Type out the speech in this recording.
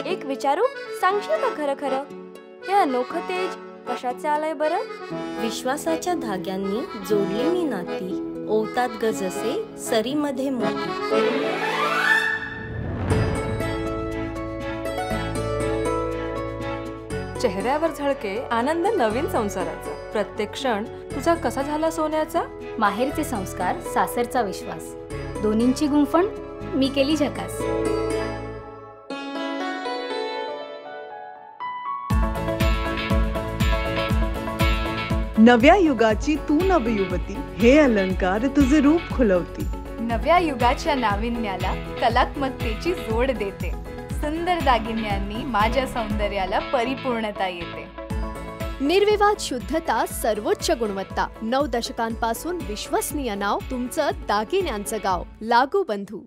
एक विचारू, सांगशील का खरं खरं हे अनोखं तेज कशाचे आलंय बरं? विश्वासाच्या धाग्यांनी जोडली मी नाती, ओवतात ग जसे सरीमध्ये मोती. चेहऱ्यावर झळके आनंद नवीन संसाराचा. प्रत्येक क्षण तुझा कसा झाला सोन्याचा. माहेरचे संस्कार, सासरचा विश्वास, दोन्हींची गुंफण मी केली झकास. नव्या युगाची तू नवयुवती, हे अलंकार तुझे रूप खुलवती. नव्या युगाच्या नाविन्याला कलात्मकतेची जोड देते. सुंदर दागिन्यांनी माझ्या सौंदर्याला परिपूर्णता येते. निर्विवाद शुद्धता, सर्वोच्च गुणवत्ता, 9 दशकांपासून विश्वसनीय नाव, तुमचं दागिन्यांचं गाव, लागू बंधू.